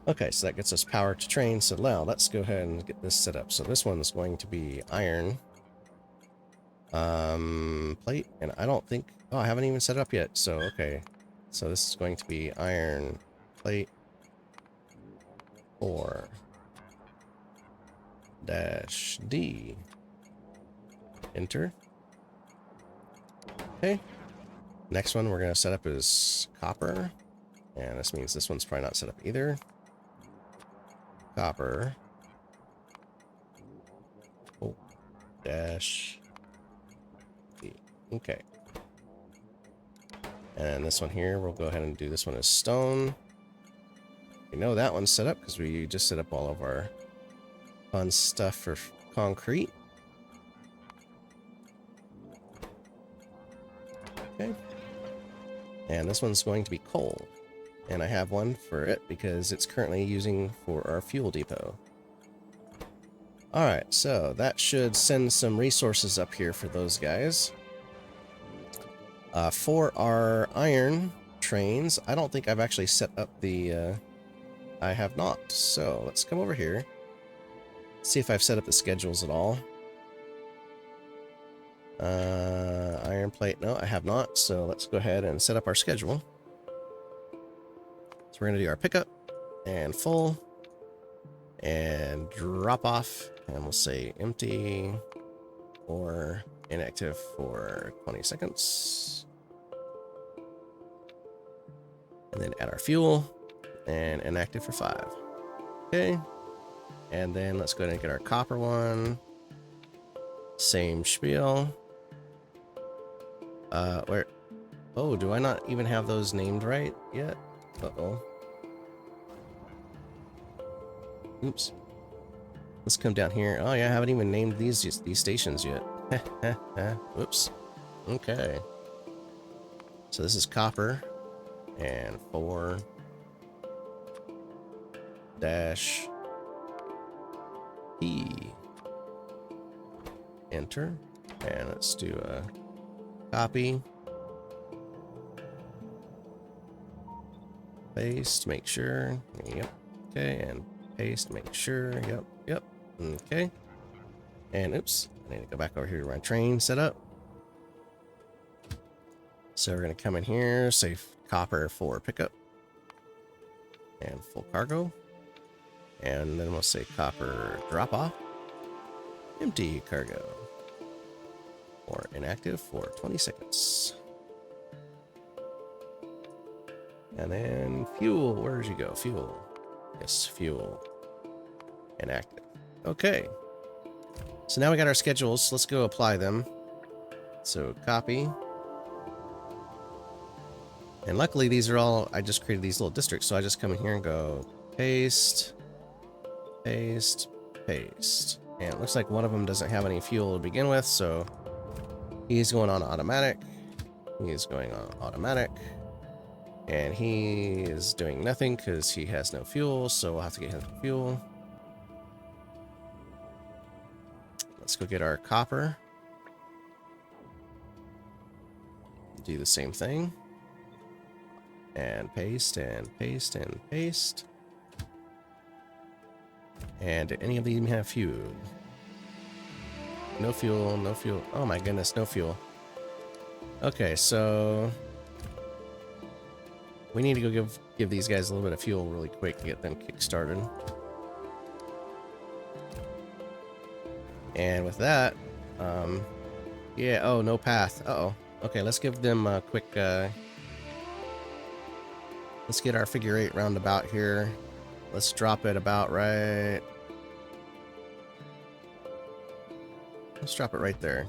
Okay, so that gets us power to train. So now let's go ahead and get this set up. So this one's going to be iron plate, and I don't think, oh, I haven't even set it up yet. So okay, so this is going to be iron plate 4-D. Enter. Okay. Next one we're going to set up is copper, and this means this one's probably not set up either. Copper. Oh, dash D. Okay. And this one here, we'll go ahead and do this one as stone. We know that one's set up because we just set up all of our fun stuff for concrete. Okay. And this one's going to be coal. And I have one for it because it's currently using for our fuel depot. Alright, so that should send some resources up here for those guys. For our iron trains, I don't think I've actually set up the... I have not. So let's come over here. See if I've set up the schedules at all. Iron plate, no, I have not. So let's go ahead and set up our schedule. So we're going to do our pickup and full and drop off, and we'll say empty or inactive for 20 seconds. And then add our fuel and inactive for 5. Okay. And then let's go ahead and get our copper one. Same spiel. Where? Oh, do I not even have those named right yet? Uh-oh. Oops. Let's come down here. Oh yeah, I haven't even named these stations yet. Whoops. Okay. So this is copper and 4-E. Enter. And let's do a copy. Paste, make sure. Yep. Okay, and paste, make sure. Yep, yep. Okay. And oops, I need to go back over here to my train setup. So we're going to come in here, say copper for pickup and full cargo. And then we'll say copper drop off, empty cargo, or inactive for 20 seconds. And then fuel, where did you go? Fuel. Yes, fuel. Inactive. Okay. So now we got our schedules. Let's go apply them. So copy. And luckily these are all, I just created these little districts. So I just come in here and go paste, paste, paste. And it looks like one of them doesn't have any fuel to begin with. So he's going on automatic. He's going on automatic. And he is doing nothing because he has no fuel, so we'll have to get him some fuel. Let's go get our copper. Do the same thing. And paste, and paste, and paste. And do any of them have fuel? No fuel, no fuel. Oh my goodness, no fuel. Okay, so we need to go give these guys a little bit of fuel really quick to get them kick-started. And with that, yeah, oh, no path. Uh-oh. Okay, let's give them a quick, let's get our figure 8 roundabout here. Let's drop it about right. Let's drop it right there.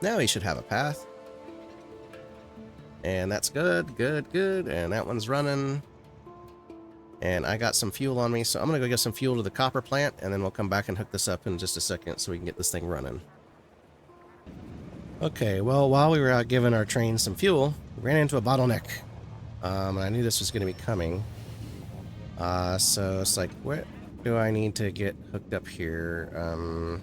Now he should have a path. And that's good, good, good. And that one's running. And I got some fuel on me, so I'm going to go get some fuel to the copper plant, and then we'll come back and hook this up in just a second so we can get this thing running. Okay, well, while we were out giving our train some fuel, we ran into a bottleneck. I knew this was going to be coming. So it's like, what do I need to get hooked up here?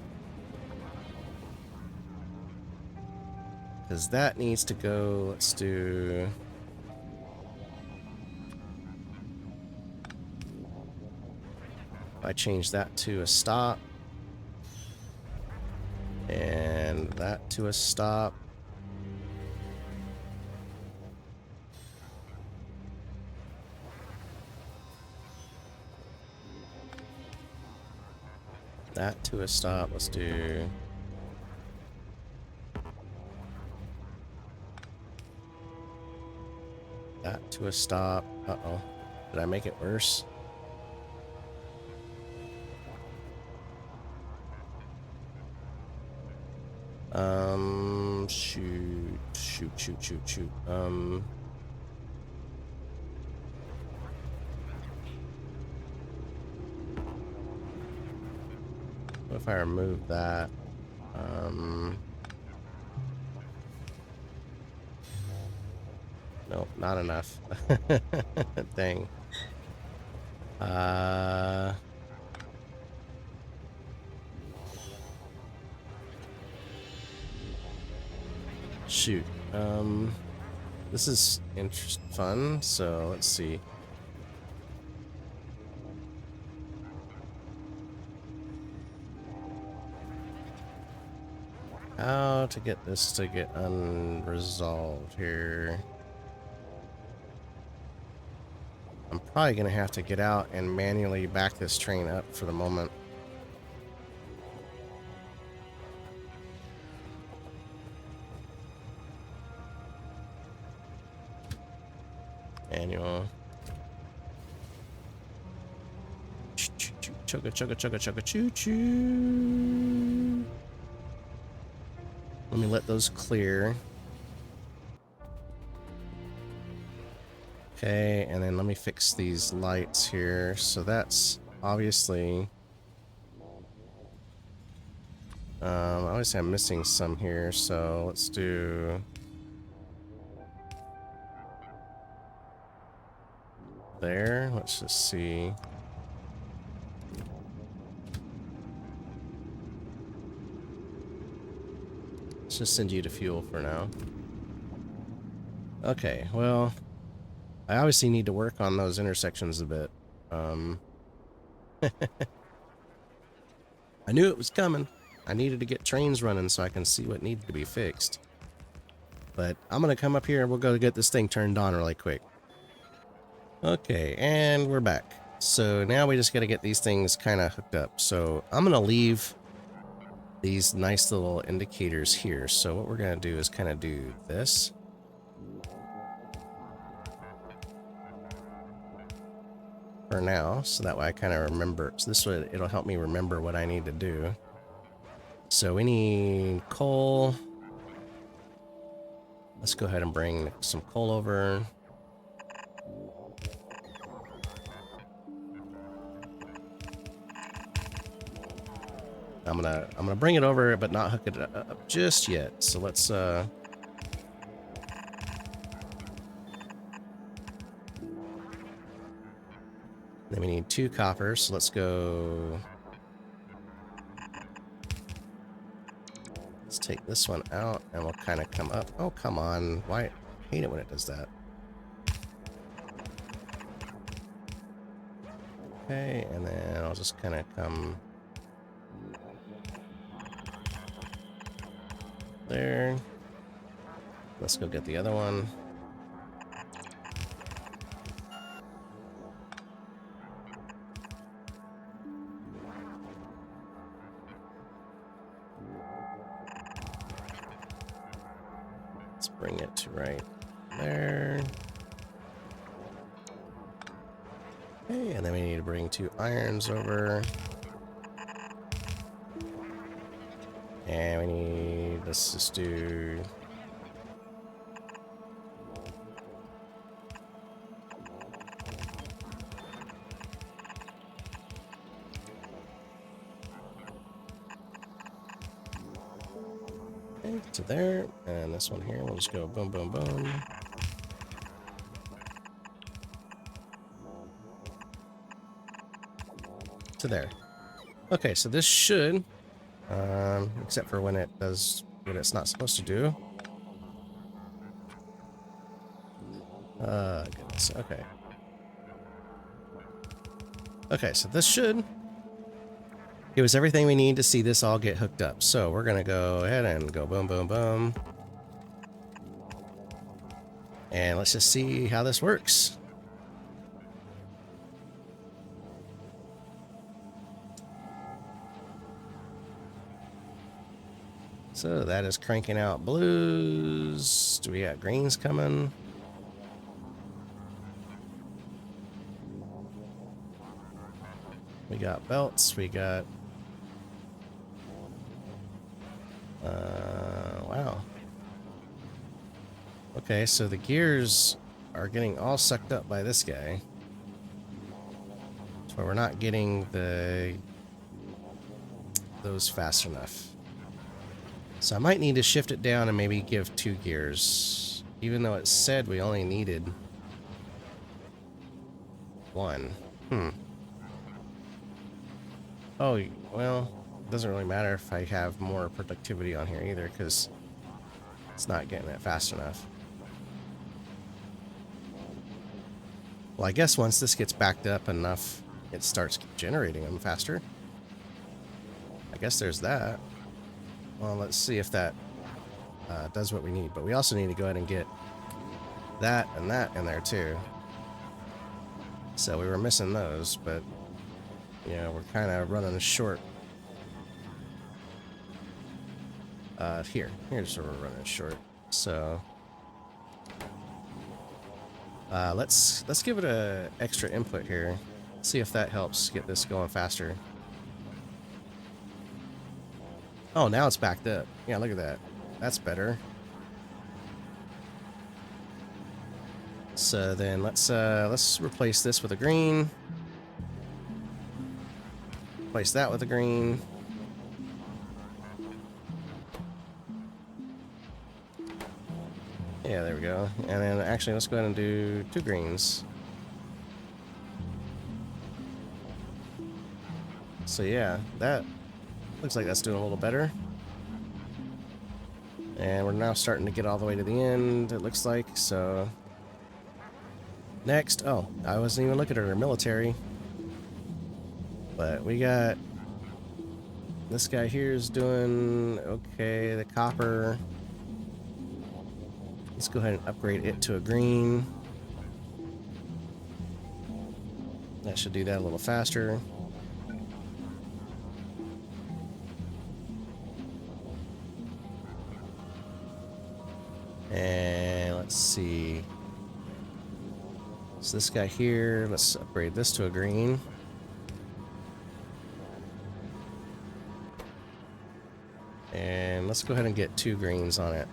Because that needs to go, let's do... I change that to a stop. And that to a stop. That to a stop. Let's do... that to a stop. Uh-oh. Did I make it worse? Shoot. What if I remove that? Nope, not enough. Dang. Shoot. This is fun, so let's see. How to get this to get unresolved here. I'm probably gonna have to get out and manually back this train up for the moment. Manual. Chugga choo choo. Let me let those clear. Okay, and then let me fix these lights here. So that's obviously... obviously I'm missing some here, so let's do... there. Let's just see. Let's just send you to fuel for now. Okay, well... I obviously need to work on those intersections a bit. I knew it was coming. I needed to get trains running so I can see what needed to be fixed. But I'm going to come up here and we'll go get this thing turned on really quick. Okay, and we're back. So now we just got to get these things kind of hooked up. So I'm going to leave these nice little indicators here. So what we're going to do is kind of do this. For now, so that way I kind of remember. So this way it'll help me remember what I need to do. So we need coal. Let's go ahead and bring some coal over. I'm gonna bring it over, but not hook it up just yet. So let's then we need 2 copper, so let's go... let's take this one out, and we'll kind of come up. Oh, come on. Why? hate it when it does that. Okay, and then I'll just kind of come there. Let's go get the other one. Let's bring it to right there. Okay, and then we need to bring 2 irons over. And we need, let's just do... Okay, to there, and this one here, we'll just go boom, boom, boom. To there. Okay, so this should, except for when it does what it's not supposed to do. Goodness, okay. Okay, so this should give us everything we need to see this all get hooked up. So we're gonna go ahead and go boom, boom, boom. And let's just see how this works. So that is cranking out blues. Do we got greens coming? We got belts. We got... wow. Okay, so the gears are getting all sucked up by this guy. So we're not getting those fast enough. So I might need to shift it down and maybe give 2 gears. Even though it said we only needed 1. Oh, well, it doesn't really matter if I have more productivity on here either, because it's not getting it fast enough. Well, I guess once this gets backed up enough, it starts generating them faster. I guess there's that. Well, let's see if that does what we need. But we also need to go ahead and get that and that in there too. So we were missing those, but yeah, we're kind of running short. Here's where we're running short. So let's give it a extra input here. See if that helps get this going faster. Oh, now it's backed up. Yeah, look at that. That's better. So then let's replace this with a green. Replace that with a green. Yeah, there we go. And then actually let's go ahead and do 2 greens. So yeah, that looks like that's doing a little better. And we're now starting to get all the way to the end, it looks like. So next, oh, I wasn't even looking at our military. But we got this guy here is doing okay, the copper. Let's go ahead and upgrade it to a green. That should do that a little faster. And let's see. So this guy here, let's upgrade this to a green. And let's go ahead and get 2 greens on it.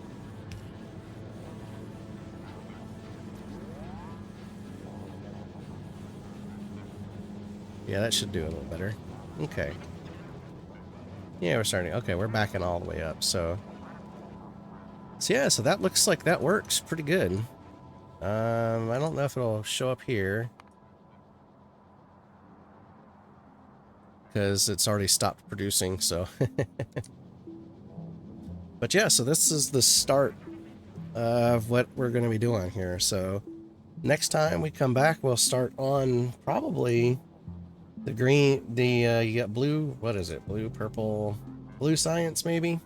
Yeah, that should do a little better. Okay. Yeah, we're starting. Okay, we're backing all the way up. So yeah, so that looks like that works pretty good. I don't know if it'll show up here because it's already stopped producing. So, but yeah, so this is the start of what we're going to be doing here. So next time we come back, we'll start on probably the green, you got blue, what is it? Blue, purple, blue science maybe?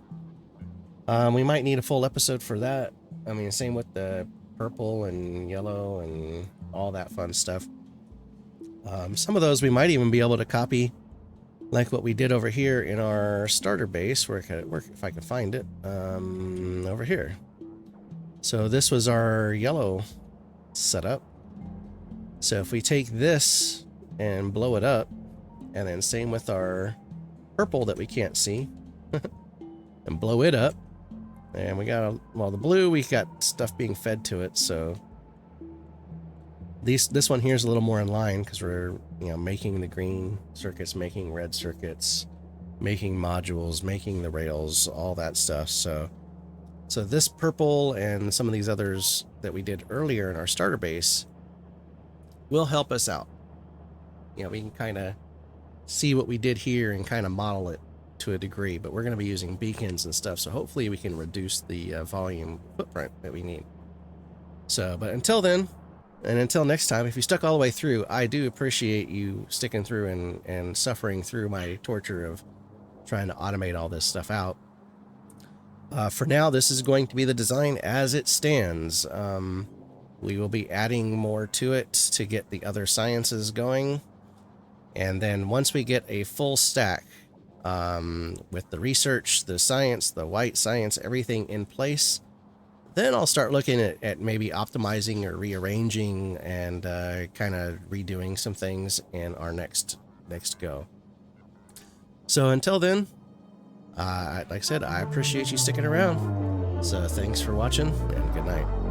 We might need a full episode for that. I mean, same with the purple and yellow and all that fun stuff. Some of those we might even be able to copy, like what we did over here in our starter base, where could it work if I can find it? Over here. So this was our yellow setup. So if we take this and blow it up, and then same with our purple that we can't see, and blow it up, and we got, well, the blue, we got stuff being fed to it, so this one here is a little more in line because we're, you know, making the green circuits, making red circuits, making modules, making the rails, all that stuff. So this purple and some of these others that we did earlier in our starter base will help us out. You know, we can kind of see what we did here and kind of model it to a degree, but we're going to be using beacons and stuff, so hopefully we can reduce the volume footprint that we need. So, but until then, and until next time, if you stuck all the way through, I do appreciate you sticking through and suffering through my torture of trying to automate all this stuff out. For now, this is going to be the design as it stands. We will be adding more to it to get the other sciences going. And then once we get a full stack with the research, the science, the white science, everything in place, then I'll start looking at maybe optimizing or rearranging and kind of redoing some things in our next go. So until then, like I said, I appreciate you sticking around. So thanks for watching, and good night.